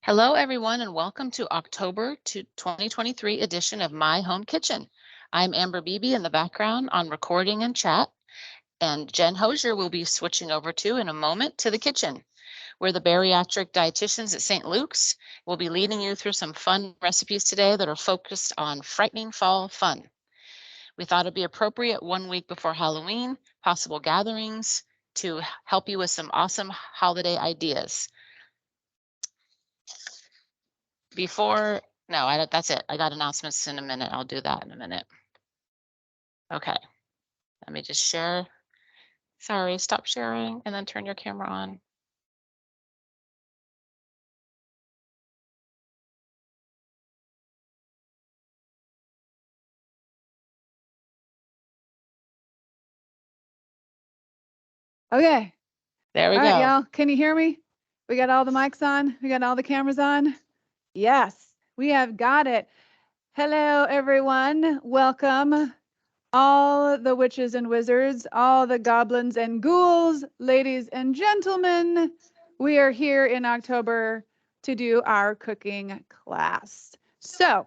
Hello, everyone, and welcome to October 2023 edition of My Home Kitchen. I'm Amber Beebe in the background on recording and chat, and Jen Hosier will be switching over to in a moment to the kitchen. We're the bariatric dietitians at St. Luke's. We'll be leading you through some fun recipes today that are focused on frightening fall fun. We thought it'd be appropriate 1 week before Halloween, possible gatherings, to help you with some awesome holiday ideas. That's it. I got announcements in a minute. I'll do that in a minute. Okay, let me just share. Sorry, stop sharing and then turn your camera on. Okay. There we All go. right, y'all. Can you hear me? We got all the mics on. We got all the cameras on. Yes, we have got it. Hello, everyone. Welcome. All the witches and wizards, all the goblins and ghouls, ladies and gentlemen. We are here in October to do our cooking class. So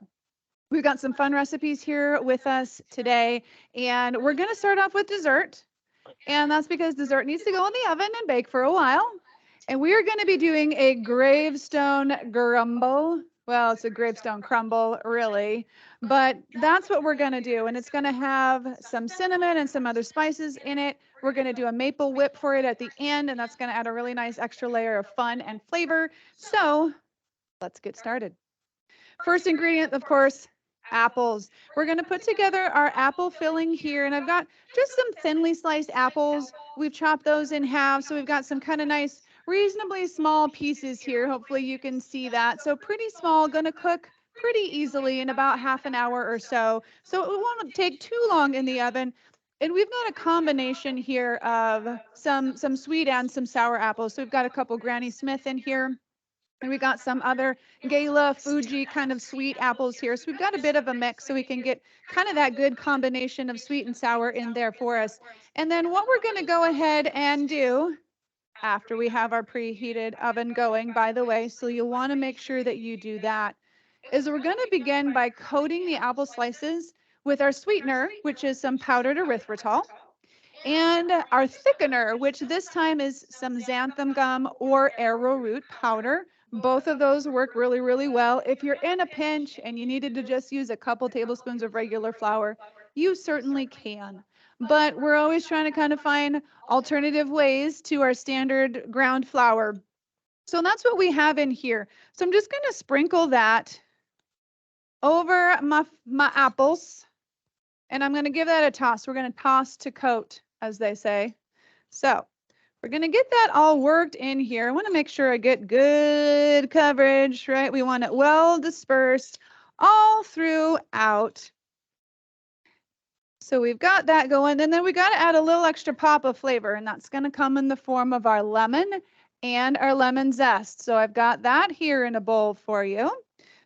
we've got some fun recipes here with us today, and we're going to start off with dessert. And that's because dessert needs to go in the oven and bake for a while. And we are going to be doing a gravestone grumble. Well, it's a gravestone crumble, really. But that's what we're going to do. And it's going to have some cinnamon and some other spices in it. We're going to do a maple whip for it at the end. And that's going to add a really nice extra layer of fun and flavor. So let's get started. First ingredient, of course, apples. We're going to put together our apple filling here, and I've got just some thinly sliced apples. We've chopped those in half, so we've got some kind of nice, reasonably small pieces here. Hopefully you can see that. So pretty small, going to cook pretty easily in about half an hour or so. So it won't take too long in the oven. And we've got a combination here of some sweet and some sour apples. So we've got a couple Granny Smith in here. And we got some other Gala, Fuji kind of sweet apples here. So we've got a bit of a mix so we can get kind of that good combination of sweet and sour in there for us. And then what we're going to go ahead and do after we have our preheated oven going, by the way, so you'll want to make sure that you do that, is we're going to begin by coating the apple slices with our sweetener, which is some powdered erythritol, and our thickener, which this time is some xanthan gum or arrowroot powder. Both of those work really, really well. If you're in a pinch and you needed to just use a couple tablespoons of regular flour, you certainly can. But we're always trying to kind of find alternative ways to our standard ground flour. So that's what we have in here. So I'm just going to sprinkle that over my apples, and I'm going to give that a toss. We're going to toss to coat, as they say. So we're going to get that all worked in here. I want to make sure I get good coverage, right? We want it well dispersed all throughout. So we've got that going, and then we got to add a little extra pop of flavor, and that's going to come in the form of our lemon and our lemon zest. So I've got that here in a bowl for you.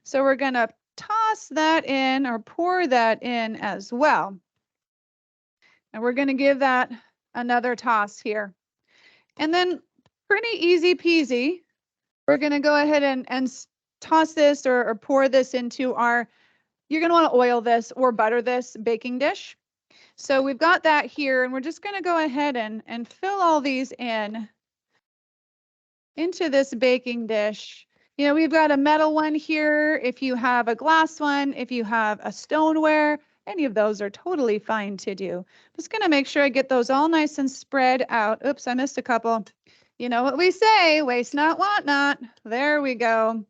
So we're going to toss that in or pour that in as well. And we're going to give that another toss here. And then pretty easy peasy, we're going to go ahead and toss this or pour this into our, you're going to want to oil this or butter this baking dish. So we've got that here, and we're just going to go ahead and fill all these into this baking dish. You know, we've got a metal one here. If you have a glass one, if you have a stoneware, any of those are totally fine to do. Just going to make sure I get those all nice and spread out. Oops, I missed a couple. You know what we say, waste not, want not. There we go.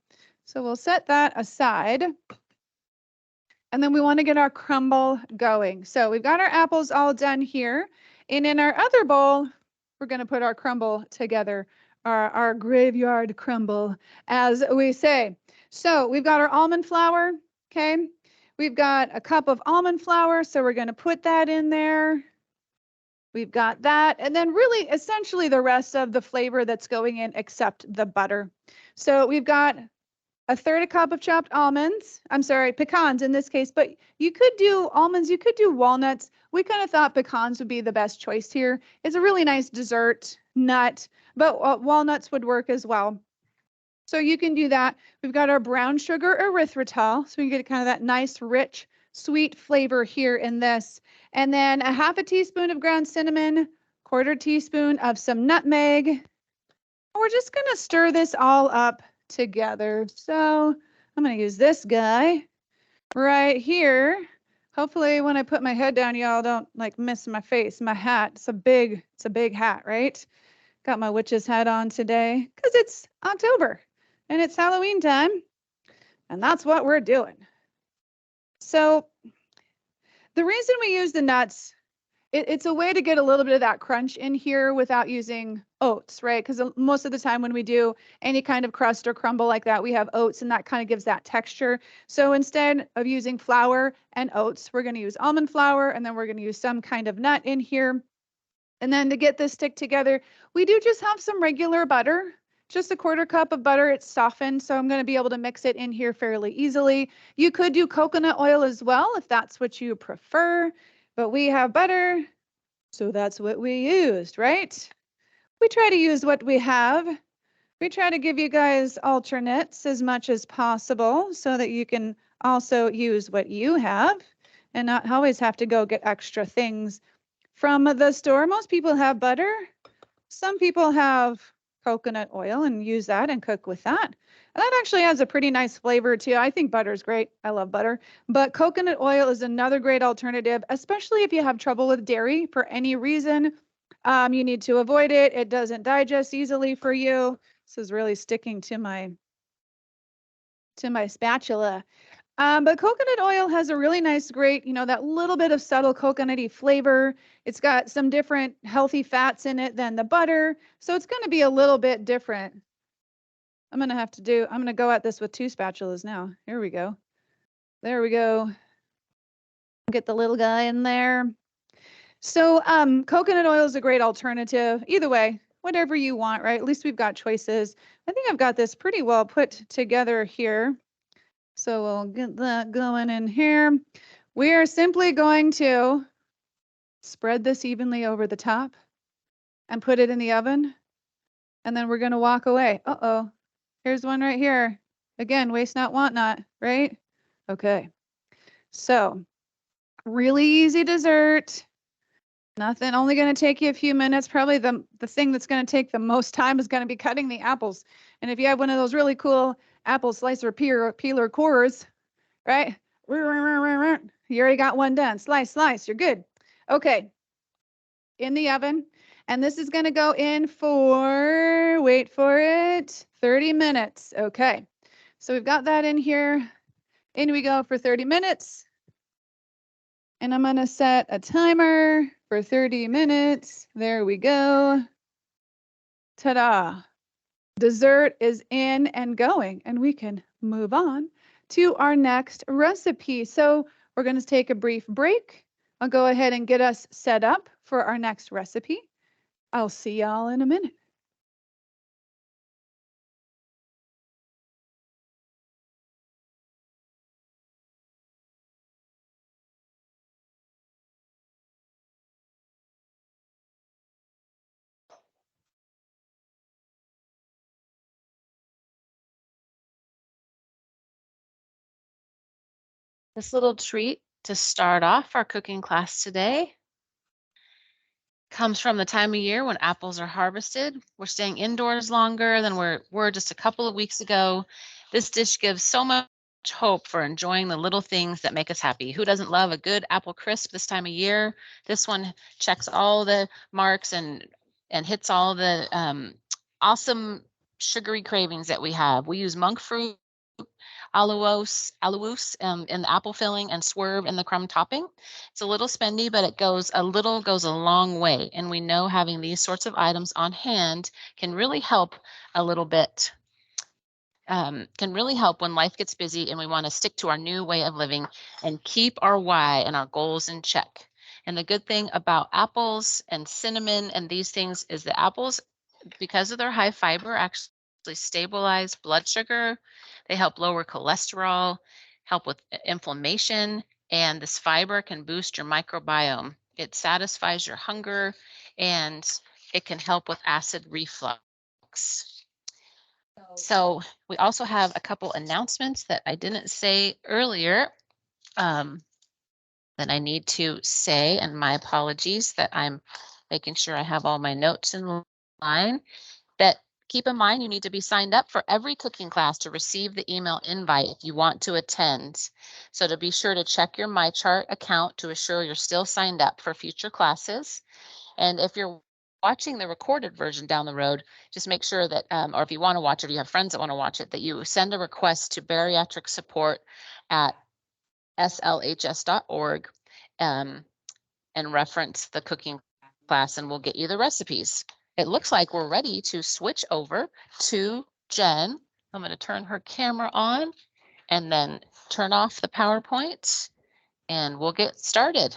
So we'll set that aside. And then we want to get our crumble going. So we've got our apples all done here. And in our other bowl, we're going to put our crumble together, our graveyard crumble, as we say. So we've got our almond flour, okay? We've got a cup of almond flour, so we're going to put that in there. We've got that, and then really essentially the rest of the flavor that's going in except the butter. So we've got a third a cup of chopped almonds. I'm sorry, pecans in this case, but you could do almonds, you could do walnuts. We kind of thought pecans would be the best choice here. It's a really nice dessert nut, but walnuts would work as well. So you can do that. We've got our brown sugar erythritol, so we can get kind of that nice, rich, sweet flavor here in this. And then a half a teaspoon of ground cinnamon, quarter teaspoon of some nutmeg. We're just going to stir this all up together. So I'm going to use this guy right here. Hopefully when I put my head down, y'all don't like miss my face, my hat. It's a big hat, right? Got my witch's hat on today because it's October and it's Halloween time. And that's what we're doing. So the reason we use the nuts, it's a way to get a little bit of that crunch in here without using oats, right? Because most of the time when we do any kind of crust or crumble like that, we have oats and that kind of gives that texture. So instead of using flour and oats, we're going to use almond flour and then we're going to use some kind of nut in here. And then to get this stick together, we do just have some regular butter, just a quarter cup of butter. It's softened, so I'm going to be able to mix it in here fairly easily. You could do coconut oil as well if that's what you prefer, but we have butter, so that's what we used, right? We try to use what we have. We try to give you guys alternates as much as possible so that you can also use what you have and not always have to go get extra things from the store. Most people have butter. Some people have coconut oil and use that and cook with that. And that actually has a pretty nice flavor too. I think butter is great. I love butter. But coconut oil is another great alternative, especially if you have trouble with dairy for any reason. You need to avoid it. It doesn't digest easily for you. This is really sticking to my spatula. But coconut oil has a really nice, great, that little bit of subtle coconutty flavor. It's got some different healthy fats in it than the butter. So it's going to be a little bit different. I'm going to go at this with 2 spatulas now. Here we go. There we go. Get the little guy in there. So coconut oil is a great alternative. Either way, whatever you want, right? At least we've got choices. I think I've got this pretty well put together here. So we'll get that going in here. We are simply going to spread this evenly over the top and put it in the oven. And then we're going to walk away. Uh-oh, here's one right here. Again, waste not, want not, right? Okay. So really easy dessert. Nothing, only going to take you a few minutes. Probably the thing that's going to take the most time is going to be cutting the apples. And if you have one of those really cool apple slicer peeler cores, right? You already got one done. Slice, you're good. Okay, in the oven. And this is going to go in for, wait for it, 30 minutes. Okay, so we've got that in here. In we go for 30 minutes. And I'm going to set a timer for 30 minutes. There we go. Ta-da. Dessert is in and going, and we can move on to our next recipe. So we're going to take a brief break. I'll go ahead and get us set up for our next recipe. I'll see y'all in a minute. This little treat to start off our cooking class today comes from the time of year when apples are harvested. We're staying indoors longer than we were just a couple of weeks ago. This dish gives so much hope for enjoying the little things that make us happy. Who doesn't love a good apple crisp this time of year? This one checks all the marks and hits all the awesome sugary cravings that we have. We use monk fruit, aloes in the apple filling, and swerve in the crumb topping. It's a little spendy, but it goes a long way. And we know having these sorts of items on hand can really help a little bit. Can really help when life gets busy and we want to stick to our new way of living and keep our why and our goals in check. And the good thing about apples and cinnamon and these things is the apples, because of their high fiber, actually stabilize blood sugar. They help lower cholesterol, help with inflammation, and this fiber can boost your microbiome. It satisfies your hunger, and it can help with acid reflux. So we also have a couple announcements that I didn't say earlier that I need to say, and my apologies that I'm making sure I have all my notes in line. That keep in mind you need to be signed up for every cooking class to receive the email invite if you want to attend. So to be sure to check your MyChart account to assure you're still signed up for future classes. And if you're watching the recorded version down the road, just make sure that, or if you want to watch it, or you have friends that want to watch it, that you send a request to bariatric support at slhs.org and reference the cooking class, and we'll get you the recipes. It looks like we're ready to switch over to Jen. I'm going to turn her camera on and then turn off the PowerPoint, and we'll get started.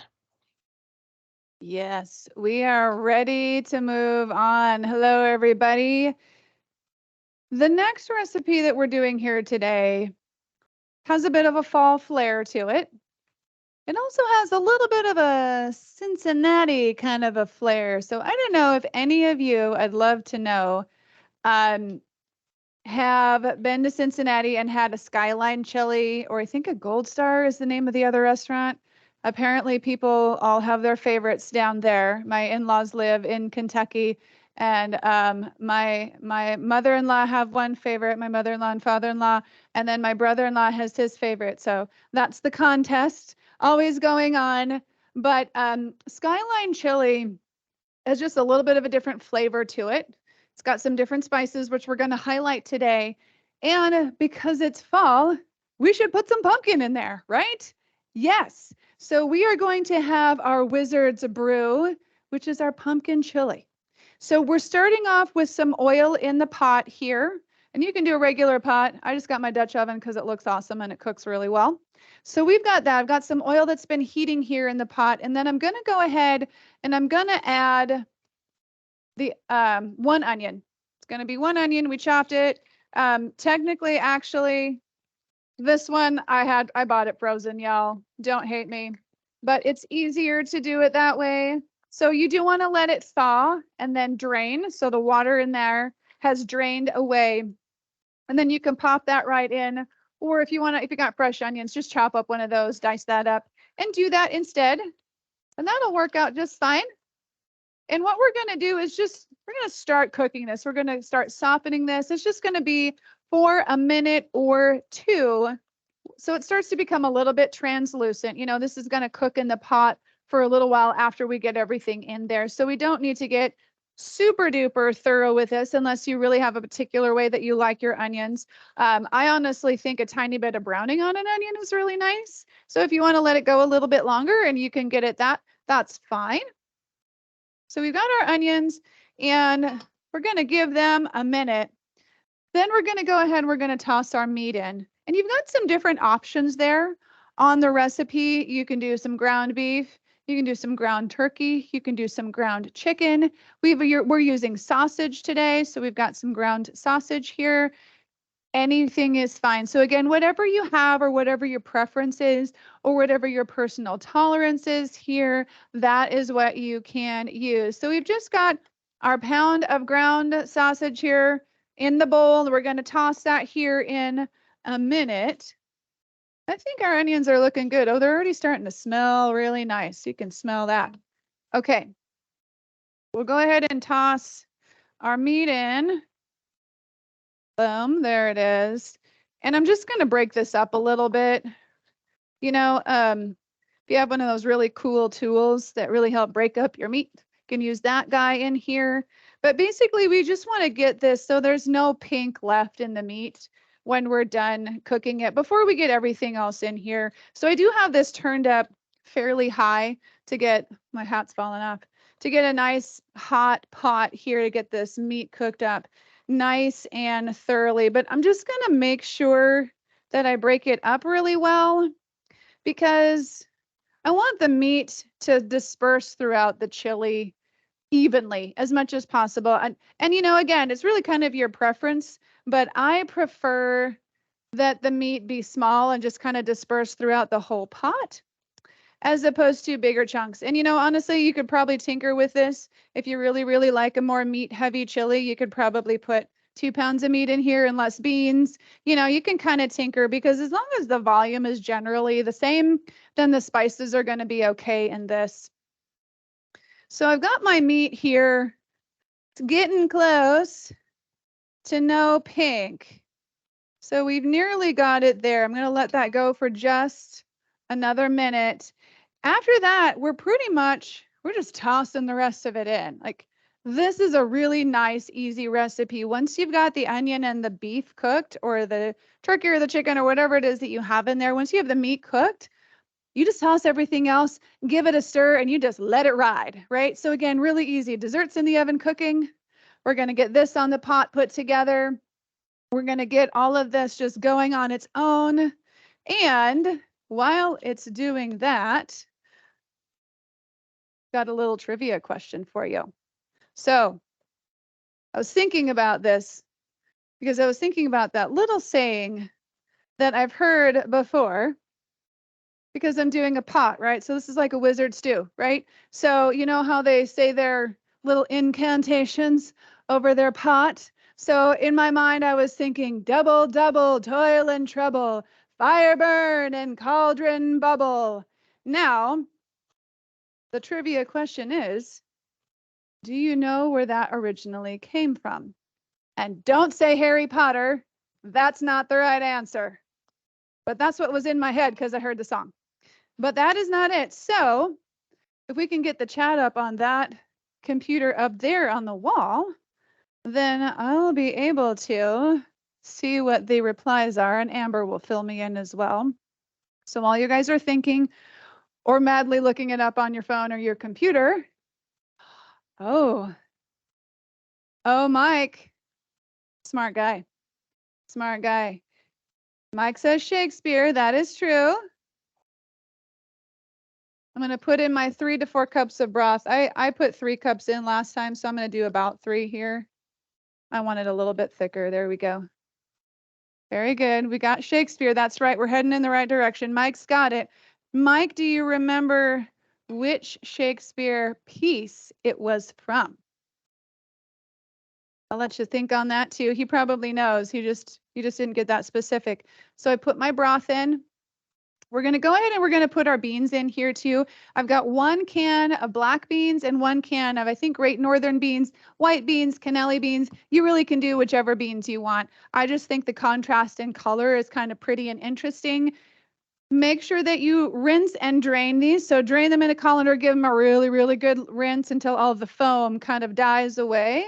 Yes, we are ready to move on. Hello, everybody. The next recipe that we're doing here today has a bit of a fall flair to it. It also has a little bit of a Cincinnati kind of a flair. So I don't know if any of you, I'd love to know, have been to Cincinnati and had a Skyline chili, or I think a Gold Star is the name of the other restaurant. Apparently, people all have their favorites down there. My in-laws live in Kentucky, and my mother-in-law have one favorite, my mother-in-law and father-in-law, and then my brother-in-law has his favorite. So that's the contest always going on. But Skyline chili has just a little bit of a different flavor to it. It's got some different spices, which we're going to highlight today. And because it's fall, we should put some pumpkin in there, right? Yes. So we are going to have our Wizard's Brew, which is our pumpkin chili. So we're starting off with some oil in the pot here. And you can do a regular pot. I just got my Dutch oven because it looks awesome and it cooks really well. So we've got that. I've got some oil that's been heating here in the pot. And then I'm going to go ahead and I'm going to add the one onion. It's going to be one onion. We chopped it. Technically, actually, this one I bought it frozen, y'all. Don't hate me. But it's easier to do it that way. So you do want to let it thaw and then drain. So the water in there has drained away. And then you can pop that right in. Or if you got fresh onions, just chop up one of those, dice that up, and do that instead. And that'll work out just fine. And what we're going to do is we're going to start cooking this. We're going to start softening this. It's just going to be for a minute or two. So it starts to become a little bit translucent. You know, this is going to cook in the pot for a little while after we get everything in there. So we don't need to get super duper thorough with this unless you really have a particular way that you like your onions. I honestly think a tiny bit of browning on an onion is really nice. So if you want to let it go a little bit longer and you can get it that's fine. So we've got our onions and we're going to give them a minute. Then we're going to go ahead and we're going to toss our meat in. And you've got some different options there on the recipe. You can do some ground beef. You can do some ground turkey. You can do some ground chicken. We're using sausage today. So we've got some ground sausage here. Anything is fine. So again, whatever you have or whatever your preference is or whatever your personal tolerance is here, that is what you can use. So we've just got our pound of ground sausage here in the bowl. We're going to toss that here in a minute. I think our onions are looking good. Oh, they're already starting to smell really nice. You can smell that. Okay. We'll go ahead and toss our meat in. Boom, there it is. And I'm just going to break this up a little bit. You know, if you have one of those really cool tools that really help break up your meat, you can use that guy in here. But basically, we just want to get this so there's no pink left in the meat when we're done cooking it before we get everything else in here. So I do have this turned up fairly high to get, my hat's falling off, to get a nice hot pot here to get this meat cooked up nice and thoroughly. But I'm just going to make sure that I break it up really well because I want the meat to disperse throughout the chili evenly as much as possible. And you know, again, it's really kind of your preference, but I prefer that the meat be small and just kind of disperse throughout the whole pot as opposed to bigger chunks. And, you know, honestly, you could probably tinker with this. If you really, really like a more meat heavy chili, you could probably put 2 pounds of meat in here and less beans. You know, you can kind of tinker because as long as the volume is generally the same, then the spices are going to be okay in this. So I've got my meat here. It's getting close to no pink. So we've nearly got it there. I'm going to let that go for just another minute. After that, we're just tossing the rest of it in. Like, this is a really nice, easy recipe. Once you've got the onion and the beef cooked, or the turkey or the chicken or whatever it is that you have in there, once you have the meat cooked, you just toss everything else, give it a stir, and you just let it ride, right? So again, really easy. Desserts in the oven cooking. We're going to get this on the pot put together. We're going to get all of this just going on its own. And while it's doing that, got a little trivia question for you. So I was thinking about this because I was thinking about that little saying that I've heard before, because I'm doing a pot, right? So this is like a wizard stew, right? So you know how they say their little incantations over their pot? So in my mind, I was thinking double, double, toil and trouble, fire burn and cauldron bubble. Now, the trivia question is, do you know where that originally came from? And don't say Harry Potter. That's not the right answer. But that's what was in my head because I heard the song. But that is not it. So if we can get the chat up on that computer up there on the wall, then I'll be able to see what the replies are, and Amber will fill me in as well. So while you guys are thinking or madly looking it up on your phone or your computer, oh, Mike, smart guy, smart guy. Mike says Shakespeare. That is true. I'm going to put in my 3 to 4 cups of broth. I put 3 cups in last time, so I'm going to do about 3 here. I want it a little bit thicker. There we go. Very good. We got Shakespeare. That's right. We're heading in the right direction. Mike's got it. Mike, do you remember which Shakespeare piece it was from? I'll let you think on that too. He probably knows. He just didn't get that specific. So I put my broth in. We're going to go ahead and we're going to put our beans in here too. I've got 1 can of black beans and 1 can of, I think, Great Northern beans, white beans, cannelli beans. You really can do whichever beans you want. I just think the contrast in color is kind of pretty and interesting. Make sure that you rinse and drain these. So drain them in a colander, give them a really, really good rinse until all of the foam kind of dies away.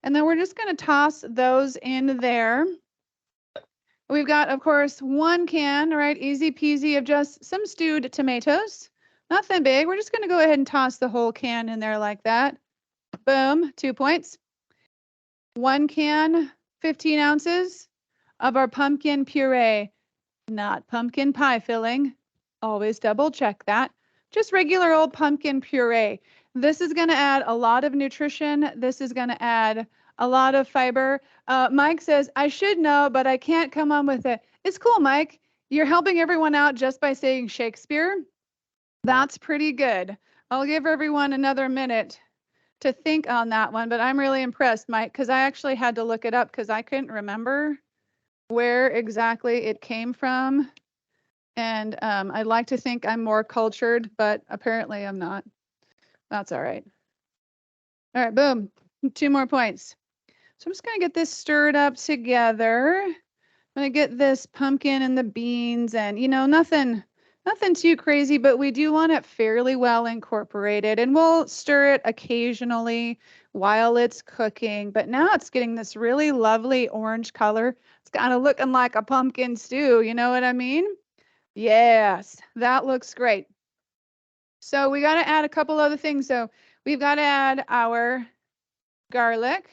And then we're just going to toss those in there. We've got, of course, 1 can, right? Easy peasy, of just some stewed tomatoes. Nothing big. We're just going to go ahead and toss the whole can in there like that. Boom, 2 points. 1 can, 15 ounces of our pumpkin puree, not pumpkin pie filling. Always double check that. Just regular old pumpkin puree. This is going to add a lot of nutrition. This is going to add a lot of fiber. Mike says, I should know, but I can't come on with it. It's cool, Mike. You're helping everyone out just by saying Shakespeare. That's pretty good. I'll give everyone another minute to think on that one, but I'm really impressed, Mike, because I actually had to look it up because I couldn't remember where exactly it came from. And I'd like to think I'm more cultured, but apparently I'm not. That's all right. All right, boom, 2 more points. So I'm just going to get this stirred up together. I'm going to get this pumpkin and the beans and, you know, nothing too crazy, but we do want it fairly well incorporated, and we'll stir it occasionally while it's cooking. But now it's getting this really lovely orange color. It's kind of looking like a pumpkin stew. You know what I mean? Yes, that looks great. So we got to add a couple other things. So we've got to add our garlic.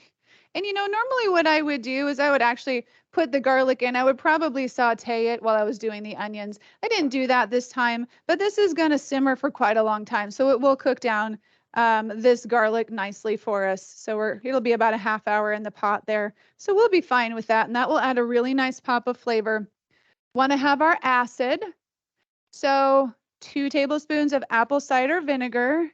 And, you know, normally what I would do is I would actually put the garlic in. I would probably saute it while I was doing the onions. I didn't do that this time, but this is going to simmer for quite a long time. So it will cook down this garlic nicely for us. So it'll be about a half hour in the pot there. So we'll be fine with that. And that will add a really nice pop of flavor. Want to have our acid. So 2 tablespoons of apple cider vinegar.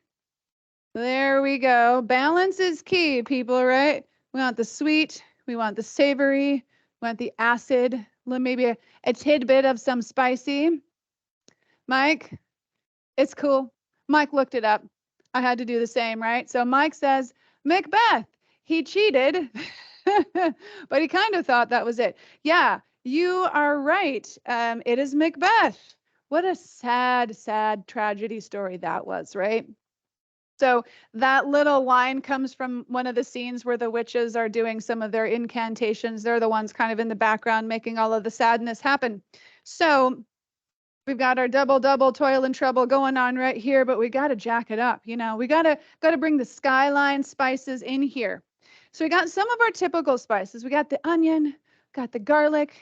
There we go. Balance is key, people, right? We want the sweet, we want the savory, we want the acid, maybe a tidbit of some spicy. Mike, it's cool. Mike looked it up. I had to do the same, right? So Mike says, Macbeth, he cheated, but he kind of thought that was it. Yeah, you are right. It is Macbeth. What a sad, sad tragedy story that was, right? So that little line comes from one of the scenes where the witches are doing some of their incantations. They're the ones kind of in the background making all of the sadness happen. So we've got our double toil and trouble going on right here, but we got to jack it up. You know, we got to bring the skyline spices in here. So we got some of our typical spices. We got the onion, got the garlic.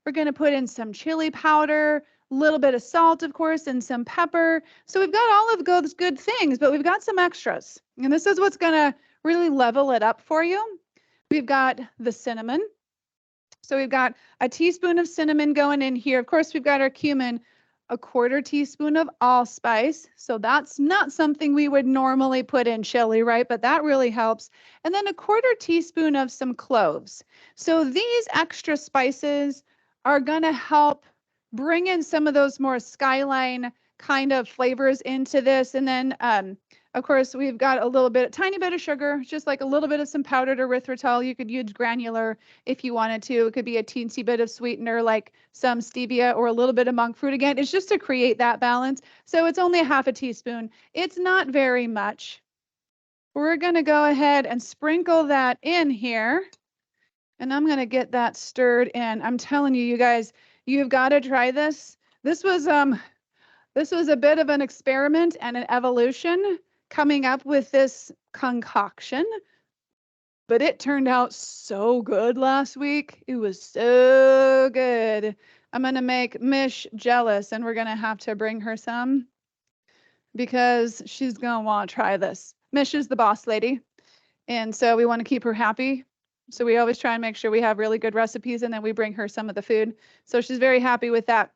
We're going to put in some chili powder, a little bit of salt, of course, and some pepper. So we've got all of those good things, but we've got some extras. And this is what's going to really level it up for you. We've got the cinnamon. So we've got a teaspoon of cinnamon going in here. Of course, we've got our cumin, a 1/4 teaspoon of allspice. So that's not something we would normally put in chili, right? But that really helps. And then a 1/4 teaspoon of some cloves. So these extra spices are going to help bring in some of those more skyline kind of flavors into this. And then, of course, we've got a tiny bit of sugar, just like a little bit of some powdered erythritol. You could use granular if you wanted to. It could be a teensy bit of sweetener, like some stevia or a little bit of monk fruit. Again, it's just to create that balance. So it's only a 1/2 teaspoon. It's not very much. We're going to go ahead and sprinkle that in here. And I'm going to get that stirred in. I'm telling you, you guys, you've got to try this. This was a bit of an experiment and an evolution coming up with this concoction, but it turned out so good last week. It was so good. I'm going to make Mish jealous, and we're going to have to bring her some because she's going to want to try this. Mish is the boss lady, and so we want to keep her happy. So we always try and make sure we have really good recipes, and then we bring her some of the food. So she's very happy with that.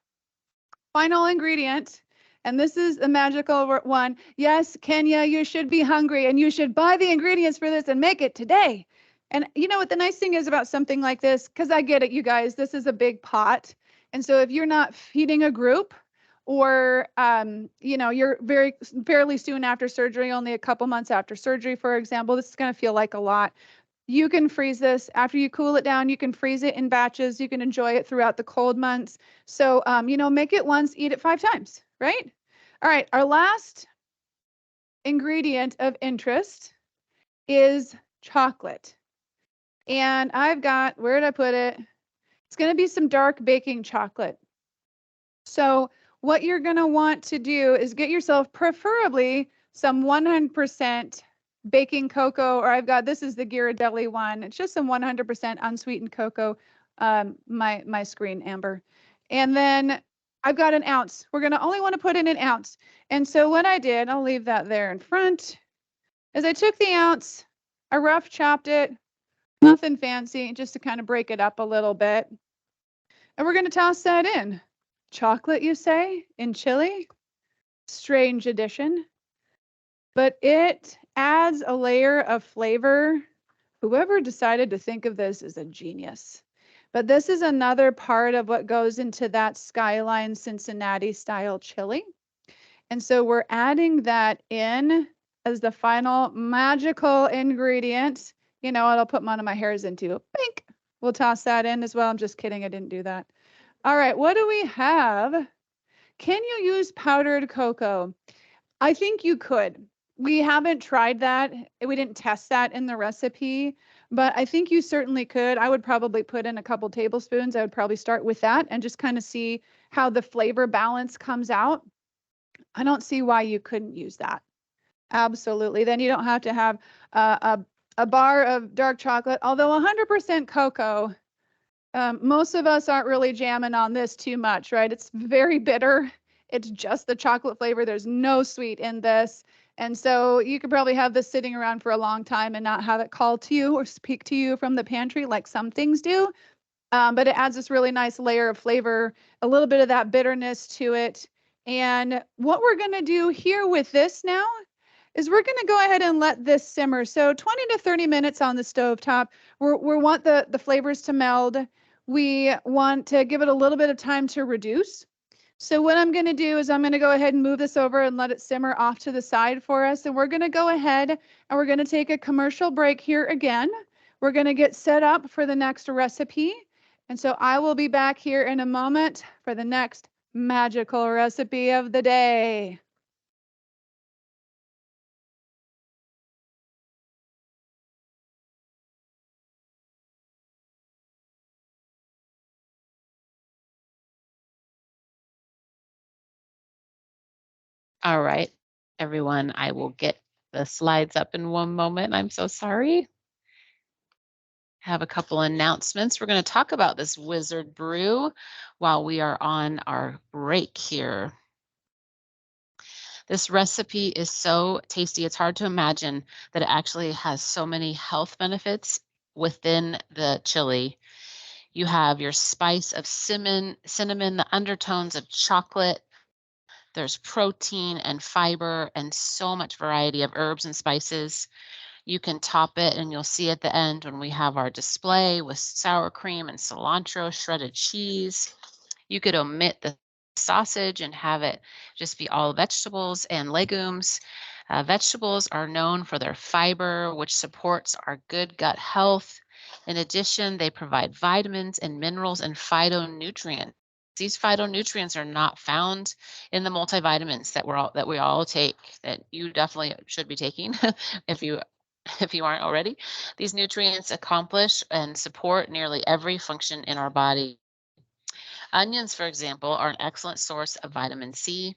Final ingredient, and this is a magical one. Yes, Kenya, you should be hungry, and you should buy the ingredients for this and make it today. And you know what the nice thing is about something like this, because I get it, you guys, this is a big pot. And so if you're not feeding a group, or you know, you're fairly soon after surgery, only a couple months after surgery, for example, this is going to feel like a lot. You can freeze this. After you cool it down, you can freeze it in batches. You can enjoy it throughout the cold months. So, you know, make it once, eat it 5 times, right? All right, our last ingredient of interest is chocolate. And I've got, where did I put it? It's going to be some dark baking chocolate. So what you're going to want to do is get yourself preferably some 100% baking cocoa, or I've got, this is the Ghirardelli one. It's just some 100% unsweetened cocoa. My screen, Amber. And then I've got 1 ounce. We're going to only want to put in 1 ounce. And so what I did, I'll leave that there in front, is I took the ounce, I rough chopped it, nothing fancy, just to kind of break it up a little bit. And we're going to toss that in. Chocolate, you say, in chili? Strange addition. But it adds a layer of flavor. Whoever decided to think of this is a genius. But this is another part of what goes into that Skyline Cincinnati style chili. And so we're adding that in as the final magical ingredient. You know what? I'll put one of my hairs into. Bink. We'll toss that in as well. I'm just kidding. I didn't do that. All right. What do we have? Can you use powdered cocoa? I think you could. We haven't tried that. We didn't test that in the recipe, but I think you certainly could. I would probably put in a couple tablespoons. I would probably start with that and just kind of see how the flavor balance comes out. I don't see why you couldn't use that. Absolutely. Then you don't have to have a bar of dark chocolate, although 100% cocoa. Most of us aren't really jamming on this too much, right? It's very bitter. It's just the chocolate flavor. There's no sweet in this. And so you could probably have this sitting around for a long time and not have it call to you or speak to you from the pantry like some things do. But it adds this really nice layer of flavor, a little bit of that bitterness to it. And what we're going to do here with this now is we're going to go ahead and let this simmer. So 20 to 30 minutes on the stovetop. We want the flavors to meld. We want to give it a little bit of time to reduce. So what I'm going to do is I'm going to go ahead and move this over and let it simmer off to the side for us. And we're going to go ahead and we're going to take a commercial break here again. We're going to get set up for the next recipe. And so I will be back here in a moment for the next magical recipe of the day. All right, everyone, I will get the slides up in one moment. I'm so sorry. Have a couple announcements. We're going to talk about this wizard brew while we are on our break here. This recipe is so tasty. It's hard to imagine that it actually has so many health benefits within the chili. You have your spice of cinnamon, the undertones of chocolate. There's protein and fiber and so much variety of herbs and spices. You can top it, and you'll see at the end when we have our display with sour cream and cilantro, shredded cheese. You could omit the sausage and have it just be all vegetables and legumes. Vegetables are known for their fiber, which supports our good gut health. In addition, they provide vitamins and minerals and phytonutrients. These phytonutrients are not found in the multivitamins that we all take, that you definitely should be taking if you aren't already. These nutrients accomplish and support nearly every function in our body. Onions, for example, are an excellent source of vitamin C,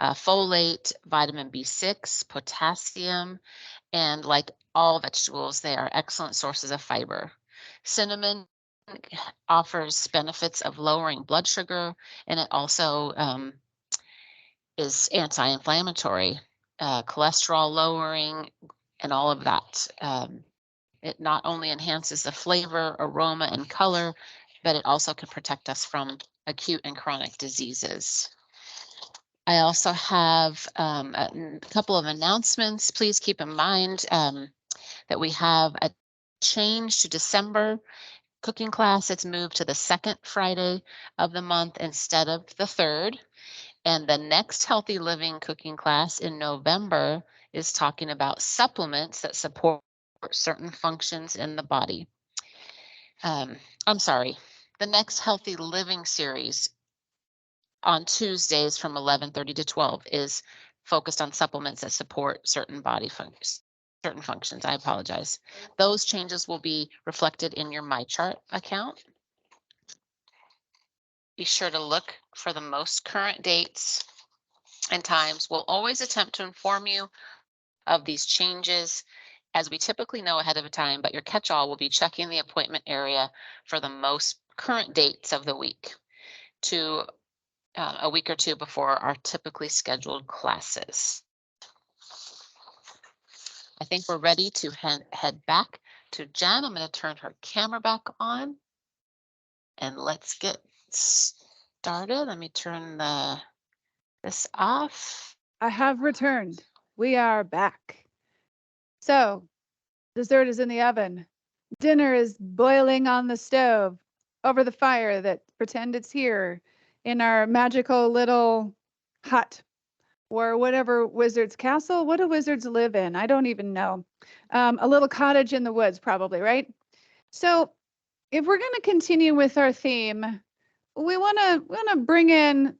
folate, vitamin B6, potassium, and like all vegetables, they are excellent sources of fiber. Cinnamon offers benefits of lowering blood sugar, and it also is anti-inflammatory, cholesterol lowering, and all of that. It not only enhances the flavor, aroma, and color, but it also can protect us from acute and chronic diseases. I also have a couple of announcements. Please keep in mind that we have a change to December cooking class. It's moved to the second Friday of the month instead of the third. And the next Healthy Living cooking class in November is talking about supplements that support certain functions in the body. I'm sorry, the next Healthy Living series on Tuesdays from 11:30 to 12 is focused on supplements that support certain body functions. Certain functions. I apologize. Those changes will be reflected in your MyChart account. Be sure to look for the most current dates and times. We'll always attempt to inform you of these changes as we typically know ahead of time, but your catch-all will be checking the appointment area for the most current dates of the week to a week or two before our typically scheduled classes. I think we're ready to head back to Jen. I'm going to turn her camera back on and let's get started. Let me turn this off. I have returned. We are back. So, dessert is in the oven. Dinner is boiling on the stove over the fire that pretend it's here in our magical little hut or whatever wizard's castle. What do wizards live in? I don't even know. A little cottage in the woods, probably, right? So, if we're going to continue with our theme, we want to bring in,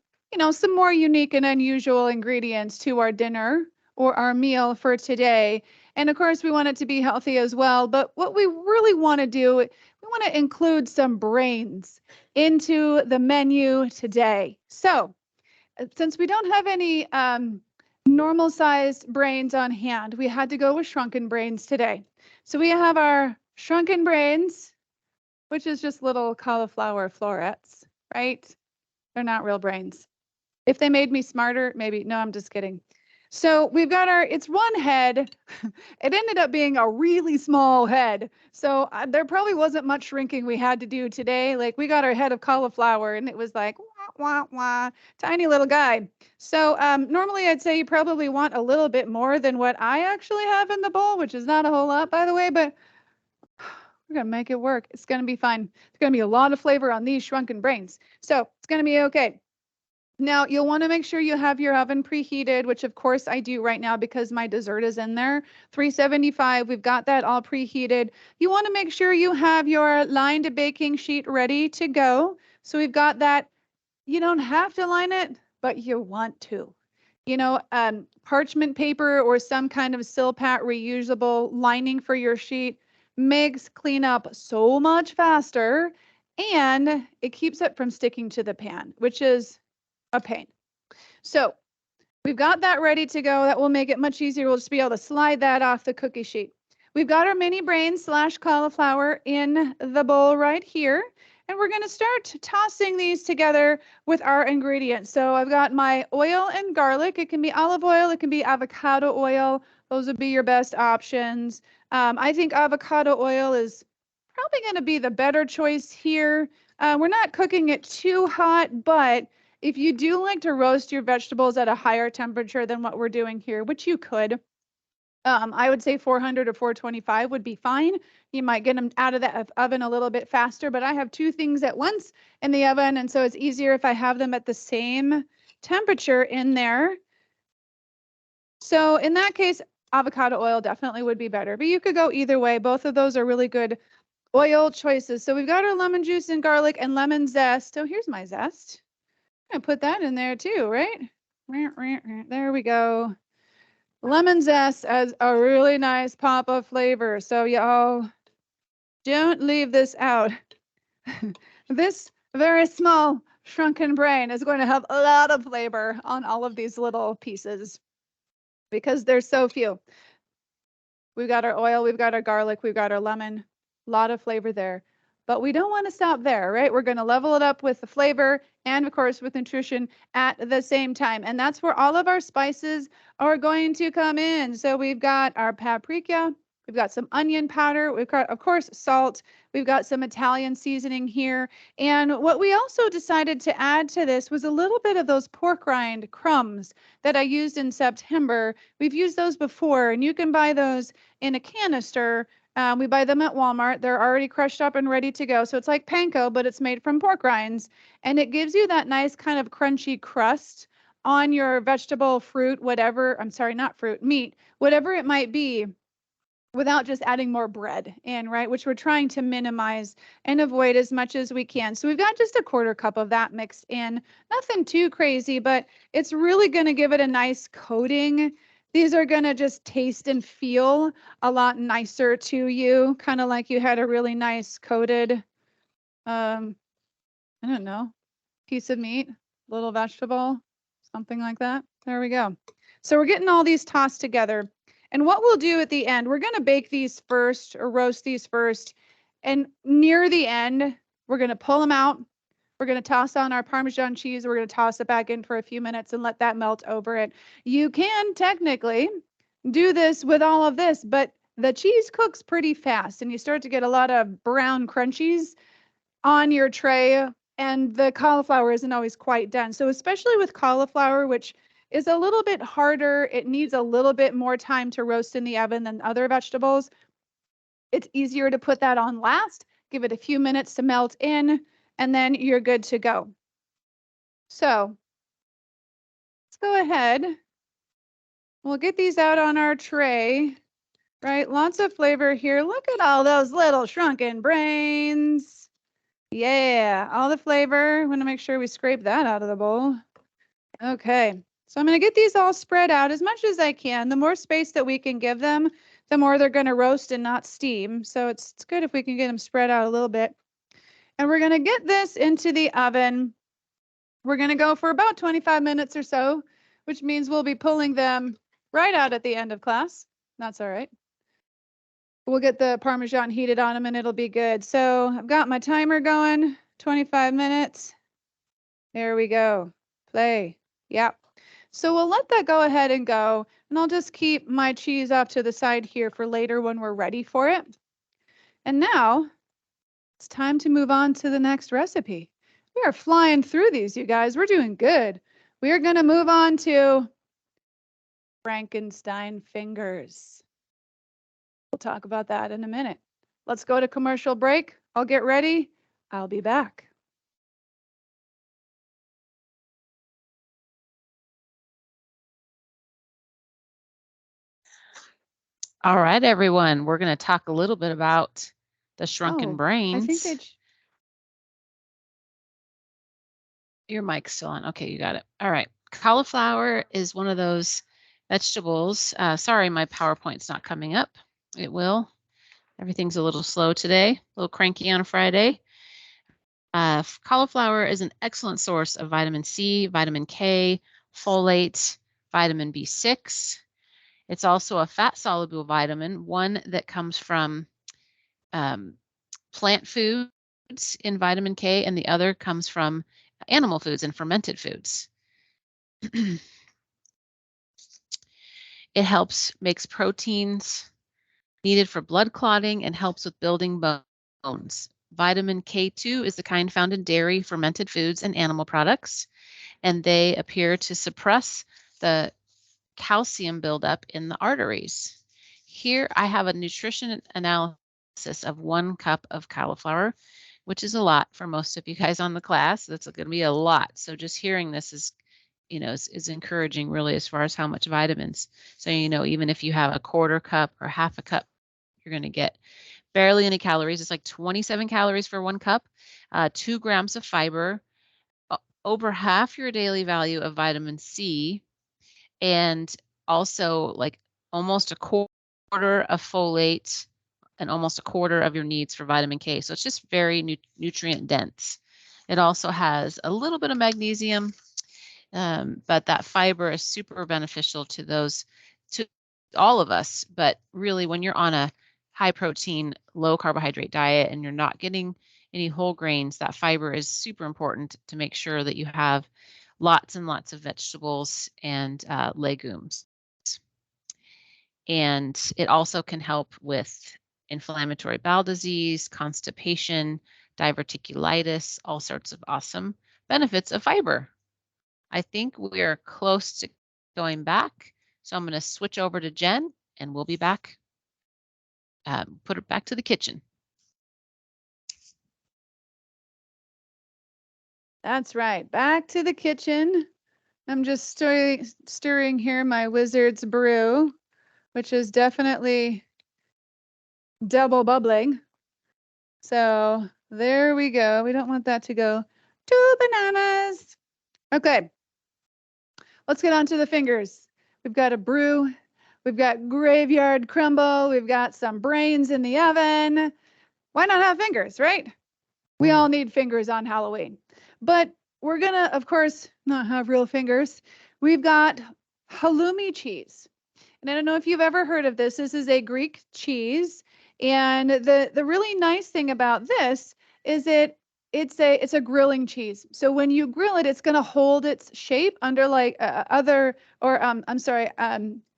some more unique and unusual ingredients to our dinner or our meal for today. And of course, we want it to be healthy as well. But what we really want to do, we want to include some brains into the menu today. So, since we don't have any normal sized brains on hand, we had to go with shrunken brains today. So we have our shrunken brains, which is just little cauliflower florets, right? They're not real brains. If they made me smarter, maybe. No, I'm just kidding. So we've got it's one head. It ended up being a really small head. So there probably wasn't much shrinking we had to do today. Like we got our head of cauliflower and it was like, wah, wah. Tiny little guy. So normally I'd say you probably want a little bit more than what I actually have in the bowl, which is not a whole lot, by the way, but we're going to make it work. It's going to be fine. There's going to be a lot of flavor on these shrunken brains. So it's going to be okay. Now, you'll want to make sure you have your oven preheated, which of course I do right now because my dessert is in there. 375, we've got that all preheated. You want to make sure you have your lined baking sheet ready to go. So we've got that. You don't have to line it, but you want to. You know, parchment paper or some kind of Silpat reusable lining for your sheet makes cleanup so much faster, and it keeps it from sticking to the pan, which is a pain. So we've got that ready to go. That will make it much easier. We'll just be able to slide that off the cookie sheet. We've got our mini brain / cauliflower in the bowl right here. And we're going to start tossing these together with our ingredients. So I've got my oil and garlic. It can be olive oil. It can be avocado oil. Those would be your best options. I think avocado oil is probably going to be the better choice here. We're not cooking it too hot, but if you do like to roast your vegetables at a higher temperature than what we're doing here, which you could, I would say 400 or 425 would be fine. You might get them out of the oven a little bit faster, but I have two things at once in the oven, and so it's easier if I have them at the same temperature in there. So in that case, avocado oil definitely would be better, but you could go either way. Both of those are really good oil choices. So we've got our lemon juice and garlic and lemon zest. So here's my zest. I'm gonna put that in there too, right? There we go. Lemon zest as a really nice pop of flavor. So y'all don't leave this out. This very small shrunken brain is going to have a lot of flavor on all of these little pieces because there's so few. We've got our oil, we've got our garlic, we've got our lemon, a lot of flavor there. But we don't want to stop there, right? We're going to level it up with the flavor and, of course, with nutrition at the same time. And that's where all of our spices are going to come in. So we've got our paprika, we've got some onion powder, we've got, of course, salt, we've got some Italian seasoning here. And what we also decided to add to this was a little bit of those pork rind crumbs that I used in September. We've used those before, and you can buy those in a canister. We buy them at Walmart. They're already crushed up and ready to go. So it's like panko, but it's made from pork rinds. And it gives you that nice kind of crunchy crust on your vegetable, fruit, whatever. I'm sorry, not fruit, meat, whatever it might be, without just adding more bread in, right? Which we're trying to minimize and avoid as much as we can. So we've got just a 1/4 cup of that mixed in. Nothing too crazy, but it's really going to give it a nice coating. These are going to just taste and feel a lot nicer to you, kind of like you had a really nice coated, I don't know, piece of meat, little vegetable, something like that. There we go. So we're getting all these tossed together. And what we'll do at the end, we're going to bake these first or roast these first. And near the end, we're going to pull them out. We're going to toss on our Parmesan cheese. We're going to toss it back in for a few minutes and let that melt over it. You can technically do this with all of this, but the cheese cooks pretty fast and you start to get a lot of brown crunchies on your tray, and the cauliflower isn't always quite done. So especially with cauliflower, which is a little bit harder, it needs a little bit more time to roast in the oven than other vegetables. It's easier to put that on last, give it a few minutes to melt in, and then you're good to go. So let's go ahead. We'll get these out on our tray, right? Lots of flavor here. Look at all those little shrunken brains. Yeah, all the flavor. I want to make sure we scrape that out of the bowl. Okay, so I'm going to get these all spread out as much as I can. The more space that we can give them, the more they're going to roast and not steam. So it's good if we can get them spread out a little bit. And we're going to get this into the oven. We're going to go for about 25 minutes or so, which means we'll be pulling them right out at the end of class. That's all right. We'll get the Parmesan heated on them and it'll be good. So I've got my timer going, 25 minutes. There we go. Play. Yep. So we'll let that go ahead and go. And I'll just keep my cheese off to the side here for later when we're ready for it. And now it's time to move on to the next recipe, We are flying through these, you guys. We're doing good. We are going to move on to Frankenstein fingers. We'll talk about that in a minute. Let's go to commercial break. I'll get ready. I'll be back. All right, everyone. We're going to talk a little bit about the shrunken brains. I think they. Your mic's still on. Okay, you got it. All right. Cauliflower is one of those vegetables. Sorry, my PowerPoint's not coming up. It will. Everything's a little slow today, a little cranky on a Friday. Cauliflower is an excellent source of vitamin C, vitamin K, folate, vitamin B6. It's also a fat-soluble vitamin, one that comes from plant foods in vitamin K, and the other comes from animal foods and fermented foods. It makes proteins needed for blood clotting and helps with building bones. Vitamin K2 is the kind found in dairy, fermented foods, and animal products, and they appear to suppress the calcium buildup in the arteries. Here I have a nutrition analysis of 1 cup of cauliflower, which is a lot for most of you guys on the class. That's going to be a lot. So just hearing this is encouraging really as far as how much vitamins. So, even if you have a 1/4 cup or 1/2 cup, you're going to get barely any calories. It's like 27 calories for 1 cup, 2 grams of fiber, over half your daily value of vitamin C, and also like almost 1/4 of folate and almost 1/4 of your needs for vitamin K. So it's just very nutrient dense. It also has a little bit of magnesium, but that fiber is super beneficial to all of us. But really, when you're on a high protein, low carbohydrate diet and you're not getting any whole grains, that fiber is super important to make sure that you have lots and lots of vegetables and legumes. And it also can help with inflammatory bowel disease, constipation, diverticulitis, all sorts of awesome benefits of fiber. I think we're close to going back. So I'm going to switch over to Jen and we'll be back. Put it back to the kitchen. That's right. Back to the kitchen. I'm just stirring here my Wizard's brew, which is definitely double bubbling. So there we go. We don't want that to go to bananas. Okay. Let's get on to the fingers. We've got a brew. We've got graveyard crumble. We've got some brains in the oven. Why not have fingers, right? We all need fingers on Halloween. But we're going to, of course, not have real fingers. We've got halloumi cheese. And I don't know if you've ever heard of this. This is a Greek cheese. And the really nice thing about this is it's a grilling cheese. So when you grill it, it's going to hold its shape under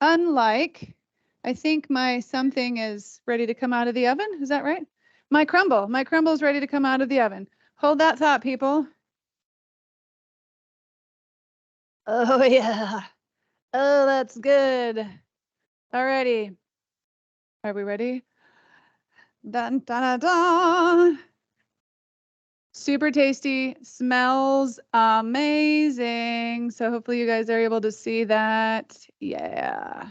unlike, I think my something is ready to come out of the oven. Is that right? My crumble is ready to come out of the oven. Hold that thought, people. Oh, yeah. Oh, that's good. Alrighty. Are we ready? Dun, dun, dun, dun. Super tasty, smells amazing. So hopefully you guys are able to see that. Yeah.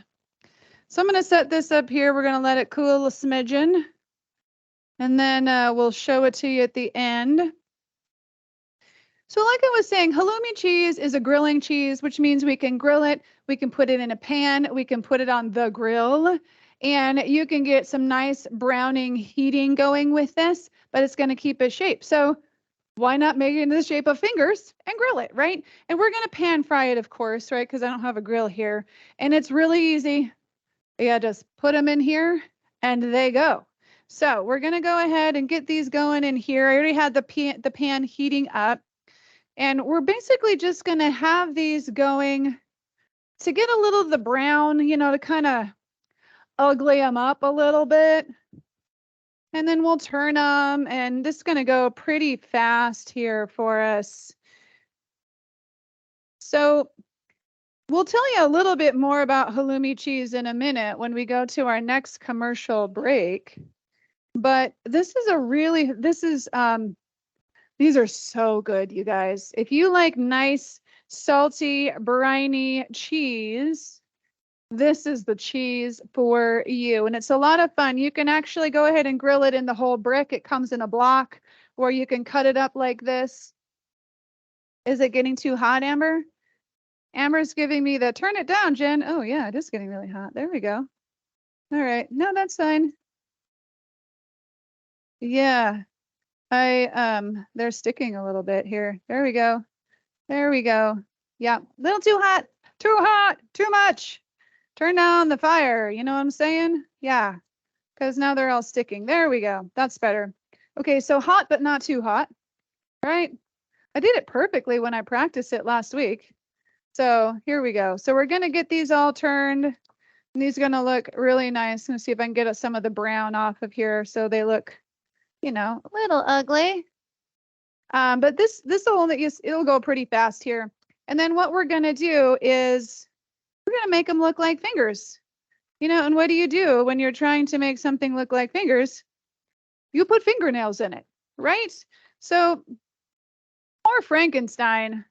So I'm going to set this up here. We're going to let it cool a smidgen. And then we'll show it to you at the end. So like I was saying, halloumi cheese is a grilling cheese, which means we can grill it. We can put it in a pan. We can put it on the grill. And you can get some nice browning heating going with this, but it's going to keep its shape. So why not make it in the shape of fingers and grill it, right? And we're going to pan fry it, of course, right? Because I don't have a grill here. And it's really easy. Yeah, just put them in here and they go. So we're going to go ahead and get these going in here. I already had the pan heating up. And we're basically just going to have these going to get a little of the brown, to kind of ugly them up a little bit. And then we'll turn them, and this is going to go pretty fast here for us. So we'll tell you a little bit more about halloumi cheese in a minute when we go to our next commercial break. But this is these are so good, you guys. If you like nice, salty, briny cheese, this is the cheese for you. And it's a lot of fun. You can actually go ahead and grill it in the whole brick. It comes in a block, or you can cut it up like this. Is it getting too hot, Amber? Amber's giving me the turn it down, Jen. Oh yeah, it is getting really hot. There we go. All right. No, that's fine. Yeah. They're sticking a little bit here. There we go. There we go. Yeah, little too hot, too much. Turn down the fire. You know what I'm saying? Yeah, because now they're all sticking. There we go. That's better. Okay, so hot, but not too hot, right? I did it perfectly when I practiced it last week. So here we go. So we're going to get these all turned. And these are going to look really nice. I'm going to see if I can get some of the brown off of here so they look, you know, a little ugly. But this will it'll go pretty fast here. And then what we're going to do is we're going to make them look like fingers. You know, and what do you do when you're trying to make something look like fingers? You put fingernails in it, right? So poor Frankenstein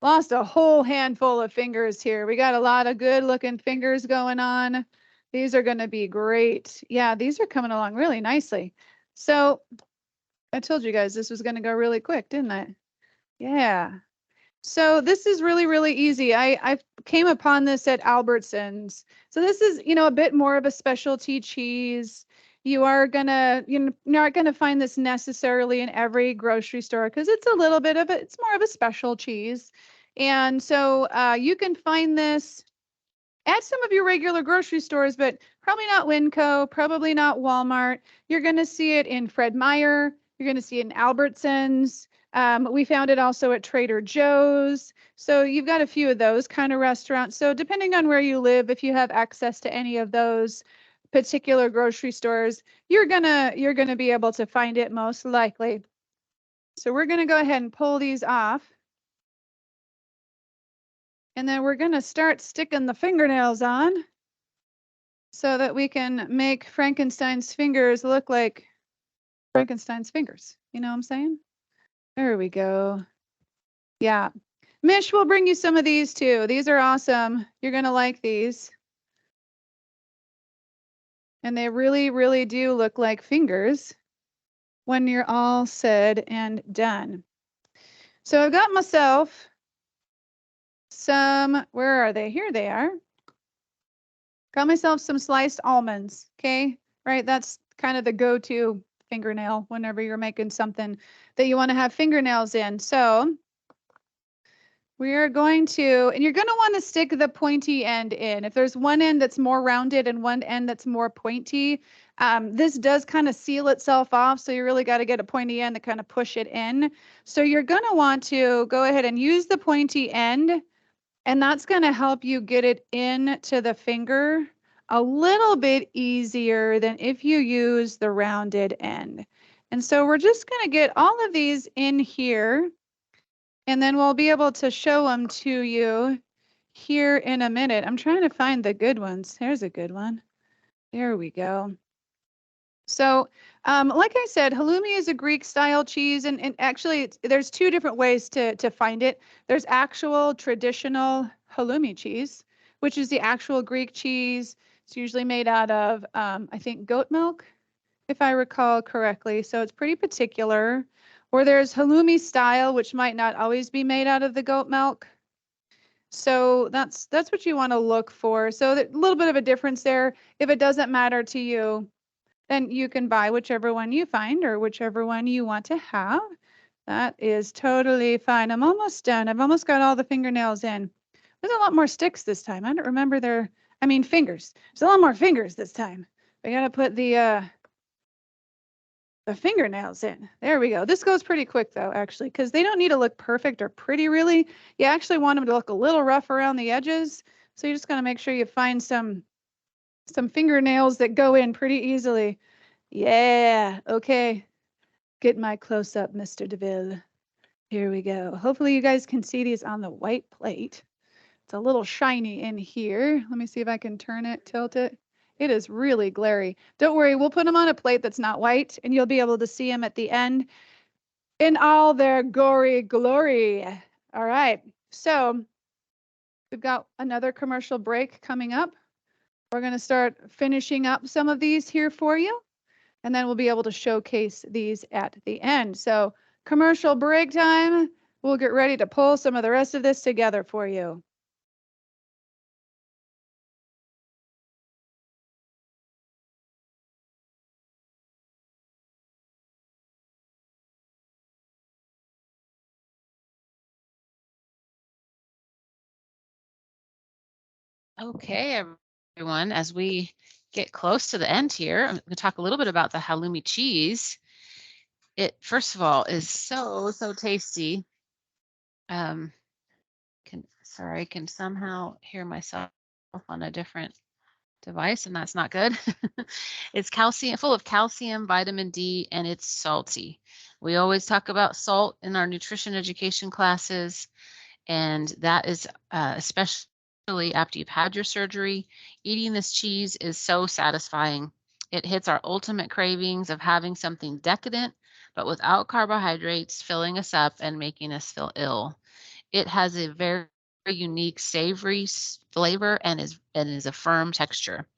lost a whole handful of fingers here. We got a lot of good looking fingers going on. These are going to be great. Yeah, these are coming along really nicely. So I told you guys this was going to go really quick, didn't I? Yeah. So this is really, really easy. I came upon this at Albertsons. So this is, you know, a bit more of a specialty cheese. You aren't gonna find this necessarily in every grocery store because it's more of a special cheese. And so you can find this at some of your regular grocery stores, but probably not Winco, probably not Walmart. You're gonna see it in Fred Meyer. You're gonna see it in Albertsons. We found it also at Trader Joe's. So you've got a few of those kind of restaurants. So depending on where you live, if you have access to any of those particular grocery stores, you're gonna be able to find it most likely. So we're gonna go ahead and pull these off. And then we're gonna start sticking the fingernails on so that we can make Frankenstein's fingers look like Frankenstein's fingers. You know what I'm saying? There we go. Yeah. Mish will bring you some of these too. These are awesome. You're going to like these. And they really, really do look like fingers when you're all said and done. So I've got myself some, where are they? Here they are. Got myself some sliced almonds, okay? Right, that's kind of the go-to fingernail whenever you're making something that you want to have fingernails in. So we are going to, and you're going to want to stick the pointy end in. If there's one end that's more rounded and one end that's more pointy, this does kind of seal itself off. So you really got to get a pointy end to kind of push it in. So you're going to want to go ahead and use the pointy end, and that's going to help you get it into the finger a little bit easier than if you use the rounded end. And so we're just going to get all of these in here, and then we'll be able to show them to you here in a minute. I'm trying to find the good ones. Here's a good one. There we go. So like I said, halloumi is a Greek style cheese, and actually there's two different ways to find it. There's actual traditional halloumi cheese, which is the actual Greek cheese. It's usually made out of, I think, goat milk, if I recall correctly. So it's pretty particular. Or there's halloumi style, which might not always be made out of the goat milk. So that's what you want to look for. So a little bit of a difference there. If it doesn't matter to you, then you can buy whichever one you find or whichever one you want to have. That is totally fine. I'm almost done. I've almost got all the fingernails in. There's a lot more sticks this time. I don't remember fingers. There's a lot more fingers this time. I gotta put the fingernails in. There we go. This goes pretty quick though, actually, because they don't need to look perfect or pretty really. You actually want them to look a little rough around the edges. So you just gotta make sure you find some fingernails that go in pretty easily. Yeah, okay. Get my close up, Mr. DeVille. Here we go. Hopefully you guys can see these on the white plate. It's a little shiny in here. Let me see if I can turn it, tilt it. It is really glary. Don't worry, we'll put them on a plate that's not white and you'll be able to see them at the end in all their gory glory. All right, so we've got another commercial break coming up. We're gonna start finishing up some of these here for you, and then we'll be able to showcase these at the end. So commercial break time. We'll get ready to pull some of the rest of this together for you. Okay, everyone, as we get close to the end here, I'm going to talk a little bit about the halloumi cheese. It, first of all, is so tasty. Sorry, I can somehow hear myself on a different device, and that's not good. It's full of calcium, vitamin D, and it's salty. We always talk about salt in our nutrition education classes, and that is especially after you've had your surgery. Eating this cheese is so satisfying. It hits our ultimate cravings of having something decadent, but without carbohydrates filling us up and making us feel ill. It has a very unique savory flavor and is a firm texture.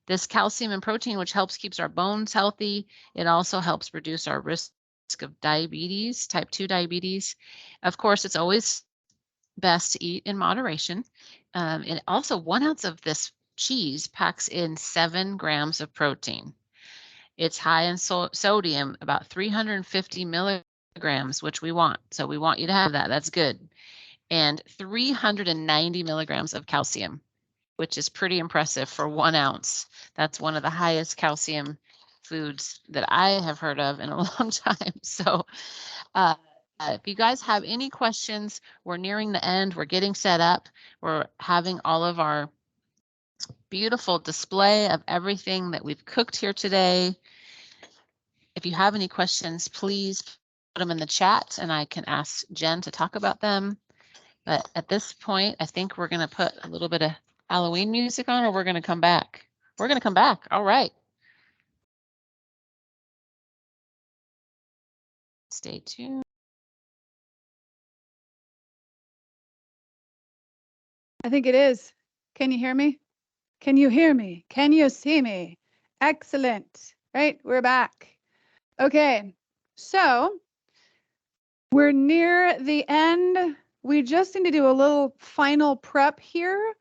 This calcium and protein, which helps keeps our bones healthy, it also helps reduce our risk of diabetes, type 2 diabetes. Of course, it's always best to eat in moderation. And also, 1 ounce of this cheese packs in 7 grams of protein. It's high in sodium, about 350 milligrams, which we want. So we want you to have that. That's good. And 390 milligrams of calcium, which is pretty impressive for 1 ounce. That's one of the highest calcium foods that I have heard of in a long time. So if you guys have any questions, we're nearing the end. We're getting set up. We're having all of our beautiful display of everything that we've cooked here today. If you have any questions, please put them in the chat and I can ask Jen to talk about them. But at this point, I think we're going to put a little bit of Halloween music on, or we're going to come back. We're going to come back. All right. Stay tuned. I think it is. Can you hear me? Can you hear me? Can you see me? Excellent. Right, we're back. Okay, so we're near the end. We just need to do a little final prep here,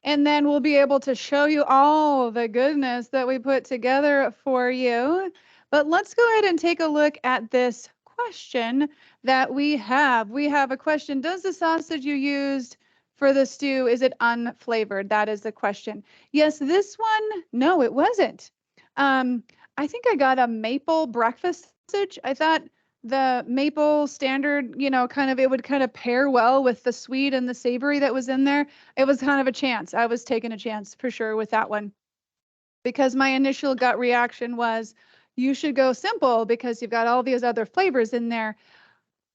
and then we'll be able to show you all the goodness that we put together for you. But let's go ahead and take a look at this question that we have. We have a question. Does the sausage you used for the stew, is it unflavored? That is the question. Yes, this one, no, it wasn't. I think I got a maple breakfast sausage. I thought the maple standard, kind of, it would kind of pair well with the sweet and the savory that was in there. It was kind of a chance. I was taking a chance for sure with that one, because my initial gut reaction was you should go simple because you've got all these other flavors in there.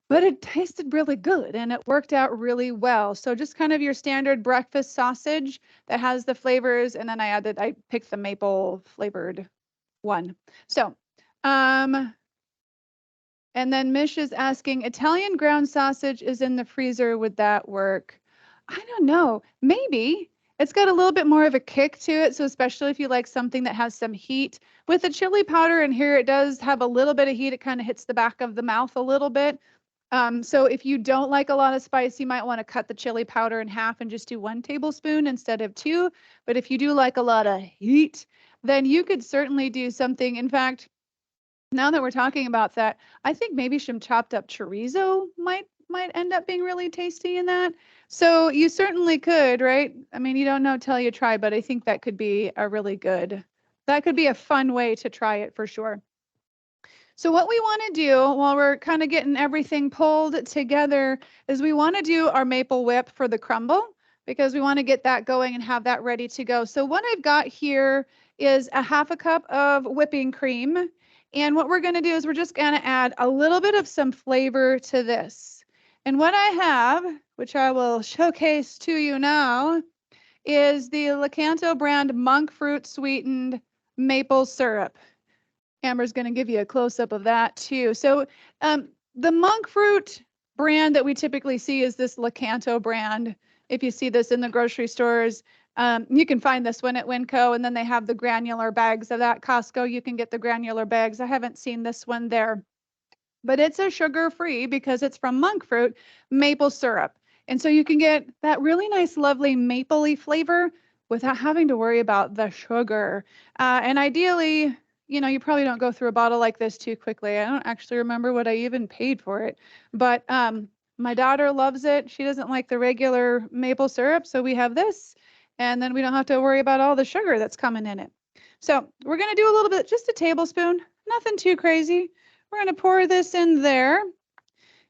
But it tasted really good and it worked out really well. So just kind of your standard breakfast sausage that has the flavors. And then I picked the maple flavored one. So, and then Mish is asking, Italian ground sausage is in the freezer. Would that work? I don't know. Maybe. It's got a little bit more of a kick to it. So especially if you like something that has some heat. With the chili powder in here, it does have a little bit of heat. It kind of hits the back of the mouth a little bit. So if you don't like a lot of spice, you might want to cut the chili powder in half and just do 1 tablespoon instead of 2. But if you do like a lot of heat, then you could certainly do something. In fact, now that we're talking about that, I think maybe some chopped up chorizo might end up being really tasty in that. So you certainly could, right? I mean, you don't know till you try, but I think that could be that could be a fun way to try it for sure. So what we want to do while we're kind of getting everything pulled together is we want to do our maple whip for the crumble, because we want to get that going and have that ready to go. So what I've got here is a 1/2 cup of whipping cream. And what we're going to do is we're just going to add a little bit of some flavor to this. And what I have, which I will showcase to you now, is the Lakanto brand monk fruit sweetened maple syrup. Amber's going to give you a close-up of that too. So the monk fruit brand that we typically see is this Lakanto brand. If you see this in the grocery stores, you can find this one at Winco, and then they have the granular bags of that. Costco, you can get the granular bags. I haven't seen this one there, but it's a sugar-free because it's from monk fruit maple syrup. And so you can get that really nice, lovely mapley flavor without having to worry about the sugar. And ideally, you know, you probably don't go through a bottle like this too quickly. I don't actually remember what I even paid for it, but my daughter loves it. She doesn't like the regular maple syrup, so we have this, and then we don't have to worry about all the sugar that's coming in it. So we're going to do a little bit, just a tablespoon, nothing too crazy. We're going to pour this in there,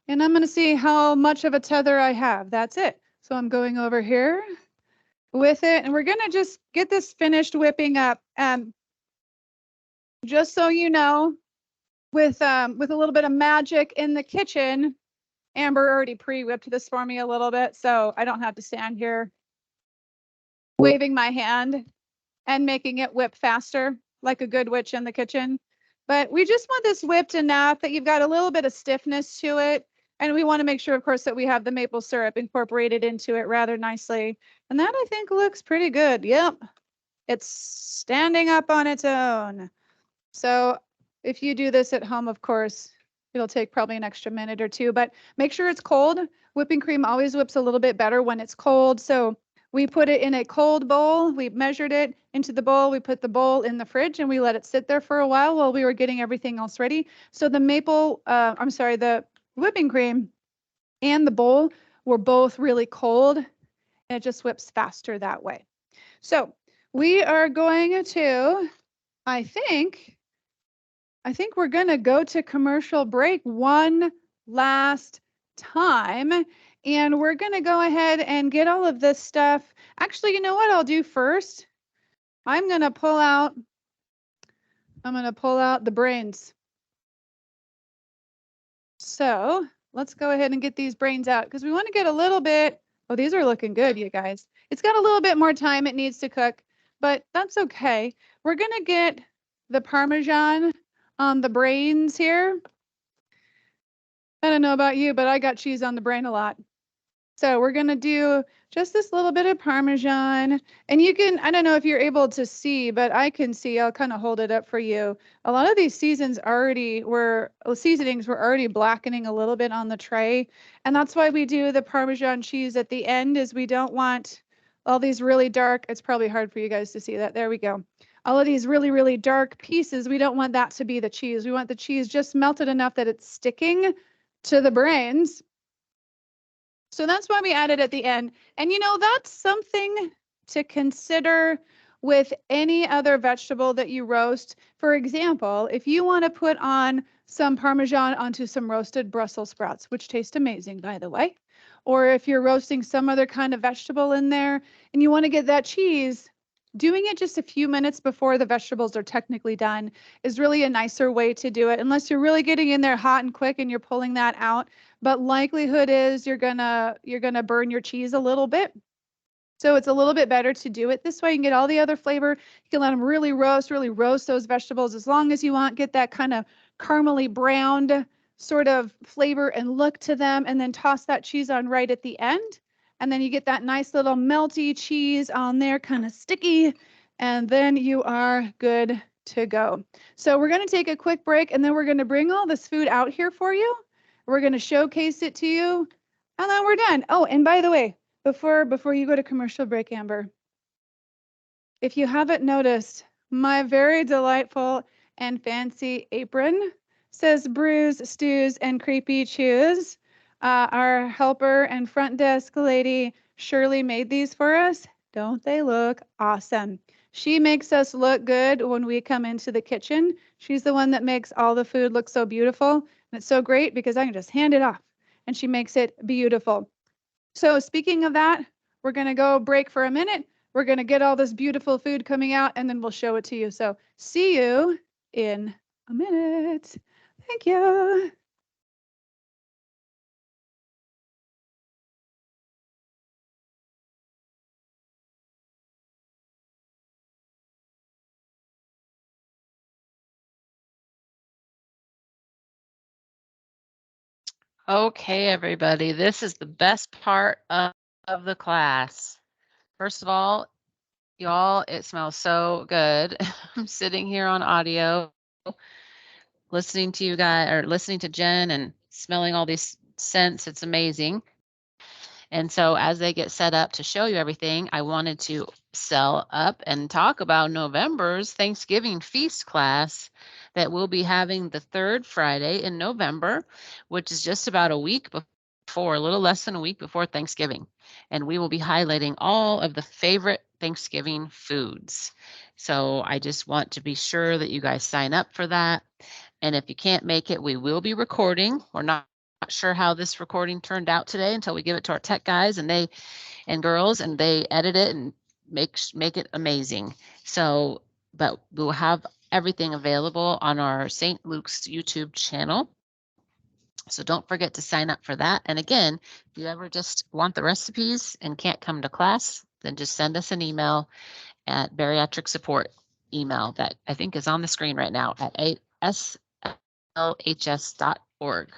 and I'm going to see how much of a tether I have. That's it. So I'm going over here with it, and we're going to just get this finished whipping up. Just so you know, with a little bit of magic in the kitchen, Amber already pre-whipped this for me a little bit, so I don't have to stand here waving my hand and making it whip faster like a good witch in the kitchen. But we just want this whipped enough that you've got a little bit of stiffness to it. And we want to make sure, of course, that we have the maple syrup incorporated into it rather nicely. And that, I think, looks pretty good. Yep, it's standing up on its own. So if you do this at home, of course, it'll take probably an extra minute or two, but make sure it's cold. Whipping cream always whips a little bit better when it's cold. So we put it in a cold bowl. We measured it into the bowl. We put the bowl in the fridge and we let it sit there for a while we were getting everything else ready. So the the whipping cream and the bowl were both really cold, and it just whips faster that way. So we are going to, I think we're going to go to commercial break one last time, and we're going to go ahead and get all of this stuff. Actually, you know what I'll do first? I'm going to pull out the brains. So let's go ahead and get these brains out because we want to get a little bit. Oh, these are looking good, you guys. It's got a little bit more time it needs to cook, but that's okay. We're going to get the Parmesan on the brains here. I don't know about you, but I got cheese on the brain a lot. So we're going to do just this little bit of Parmesan. And you can, I don't know if you're able to see, but I can see, I'll kind of hold it up for you. A lot of these seasonings were already blackening a little bit on the tray. And that's why we do the Parmesan cheese at the end, is we don't want all these really dark, it's probably hard for you guys to see that. There we go. All of these really, really dark pieces, we don't want that to be the cheese. We want the cheese just melted enough that it's sticking to the brains. So that's why we add it at the end. And you know, that's something to consider with any other vegetable that you roast. For example, if you want to put on some Parmesan onto some roasted Brussels sprouts, which taste amazing, by the way, or if you're roasting some other kind of vegetable in there and you want to get that cheese, doing it just a few minutes before the vegetables are technically done is really a nicer way to do it, unless you're really getting in there hot and quick and you're pulling that out. But likelihood is you're gonna burn your cheese a little bit. So it's a little bit better to do it this way. You can get all the other flavor. You can let them really roast those vegetables as long as you want. Get that kind of caramely browned sort of flavor and look to them, and then toss that cheese on right at the end. And then you get that nice little melty cheese on there, kind of sticky, and then you are good to go. So we're going to take a quick break, and then we're going to bring all this food out here for you. We're going to showcase it to you, and then we're done. Oh, and by the way, before you go to commercial break, Amber, if you haven't noticed, my very delightful and fancy apron says brews, stews, and creepy chews. Our helper and front desk lady, Shirley, made these for us. Don't they look awesome? She makes us look good when we come into the kitchen. She's the one that makes all the food look so beautiful. And it's so great because I can just hand it off and she makes it beautiful. So speaking of that, we're going to go break for a minute. We're going to get all this beautiful food coming out, and then we'll show it to you. So see you in a minute. Thank you. Okay, everybody, this is the best part of the class. First of all, y'all, it smells so good. I'm sitting here on audio, listening to you guys, or listening to Jen and smelling all these scents. It's amazing. And so as they get set up to show you everything, I wanted to sell up and talk about November's Thanksgiving feast class that we'll be having the third Friday in November, which is just about a week before, a little less than a week before Thanksgiving. And we will be highlighting all of the favorite Thanksgiving foods. So I just want to be sure that you guys sign up for that. And if you can't make it, we will be recording. We're not sure how this recording turned out today until we give it to our tech guys and girls, and they edit it and make it amazing. So, but we'll have everything available on our St. Luke's YouTube channel. So don't forget to sign up for that. And again, if you ever just want the recipes and can't come to class, then just send us an email at bariatric support email that I think is on the screen right now at slhs.org.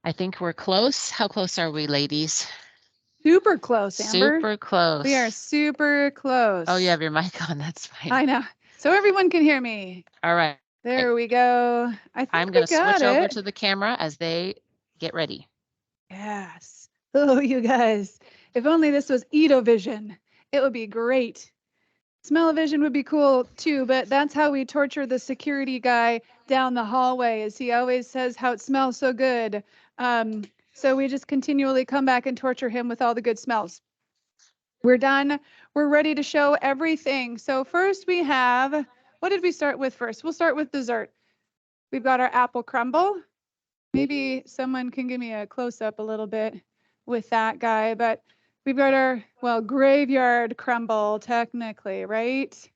I think we're close. How close are we, ladies? Super close, Amber. Super close. We are super close. Oh, you have your mic on. That's fine. I know. So everyone can hear me. All right. There we go. I think I'm going to switch over to the camera as they get ready. Yes. Oh, you guys. If only this was Edo-Vision, it would be great. Smell-o-vision would be cool too, but that's how we torture the security guy down the hallway, is he always says how it smells so good. So we just continually come back and torture him with all the good smells. We're done. We're ready to show everything. So first we have, what did we start with first? We'll start with dessert. We've got our apple crumble. Maybe someone can give me a close-up a little bit with that guy, but we've got our, well, graveyard crumble, technically, right?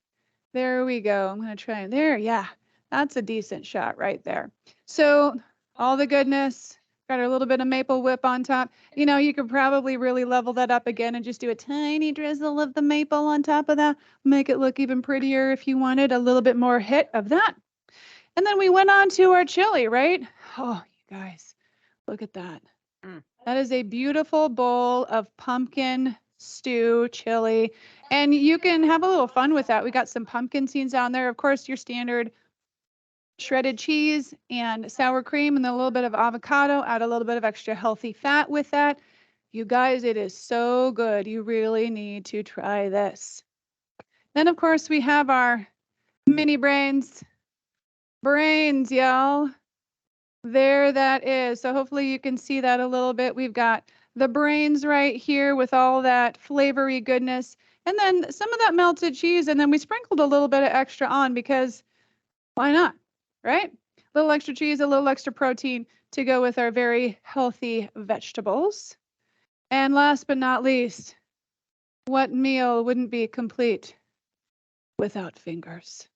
There we go. I'm going to try and there. Yeah, that's a decent shot right there. So all the goodness, got our little bit of maple whip on top. You know, you could probably really level that up again and just do a tiny drizzle of the maple on top of that. Make it look even prettier if you wanted a little bit more hit of that. And then we went on to our chili, right? Oh, you guys, look at that. That is a beautiful bowl of pumpkin stew chili. And you can have a little fun with that. We got some pumpkin seeds on there. Of course, your standard shredded cheese and sour cream and a little bit of avocado. Add a little bit of extra healthy fat with that. You guys, it is so good. You really need to try this. Then, of course, we have our mini brains. Brains, y'all. There that is. So hopefully you can see that a little bit. We've got the brains right here with all that flavory goodness. And then some of that melted cheese. And then we sprinkled a little bit of extra on because why not, right? A little extra cheese, a little extra protein to go with our very healthy vegetables. And last but not least, what meal wouldn't be complete without fingers,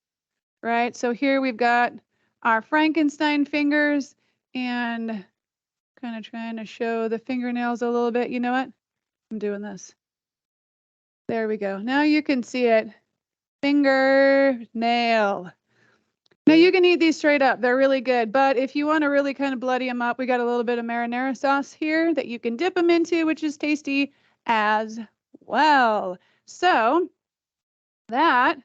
right? So here we've got our Frankenstein fingers and kind of trying to show the fingernails a little bit. You know what? I'm doing this. There we go. Now you can see it. Fingernail. Now you can eat these straight up. They're really good. But if you want to really kind of bloody them up, we got a little bit of marinara sauce here that you can dip them into, which is tasty as well. So that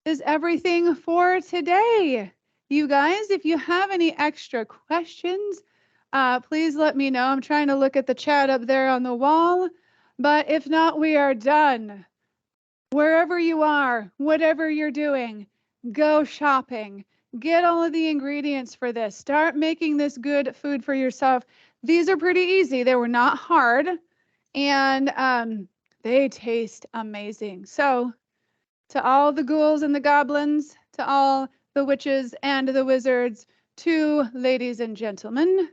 is everything for today. You guys, if you have any extra questions, please let me know. I'm trying to look at the chat up there on the wall, but if not, we are done. Wherever you are, whatever you're doing, go shopping. Get all of the ingredients for this. Start making this good food for yourself. These are pretty easy. They were not hard, and they taste amazing. So to all the ghouls and the goblins, to all the witches and the wizards, to ladies and gentlemen,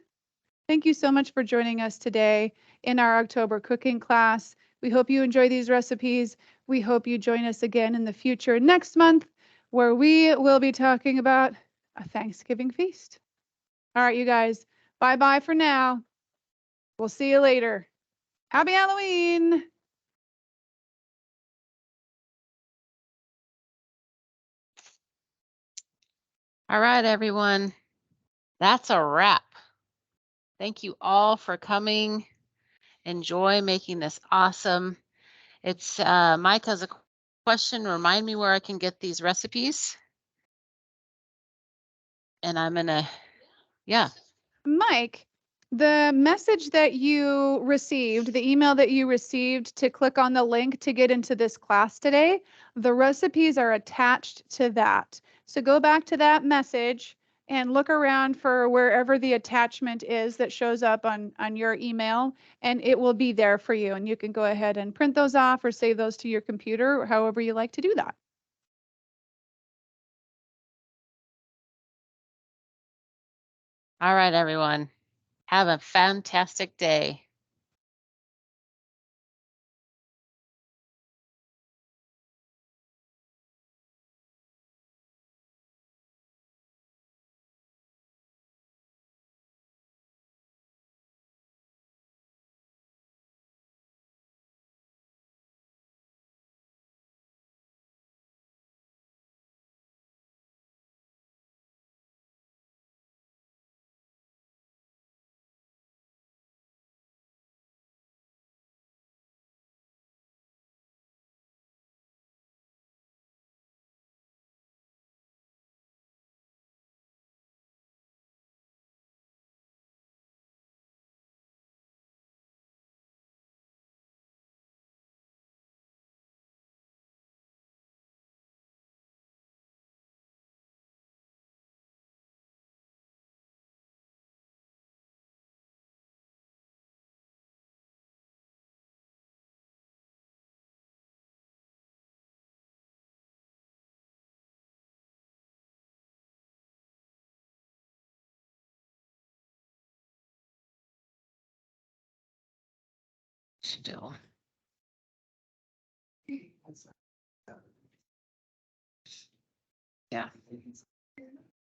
thank you so much for joining us today in our October cooking class. We hope you enjoy these recipes. We hope you join us again in the future next month, where we will be talking about a Thanksgiving feast. All right, you guys, bye-bye for now. We'll see you later. Happy Halloween. All right, everyone. That's a wrap. Thank you all for coming. Enjoy making this awesome. It's Mike has a question. Remind me where I can get these recipes. And I'm gonna, yeah. Mike, the message that you received, the email that you received to click on the link to get into this class today, the recipes are attached to that. So go back to that message and look around for wherever the attachment is that shows up on your email, and it will be there for you. And you can go ahead and print those off or save those to your computer, or however you like to do that. All right, everyone. Have a fantastic day. Still. Yeah.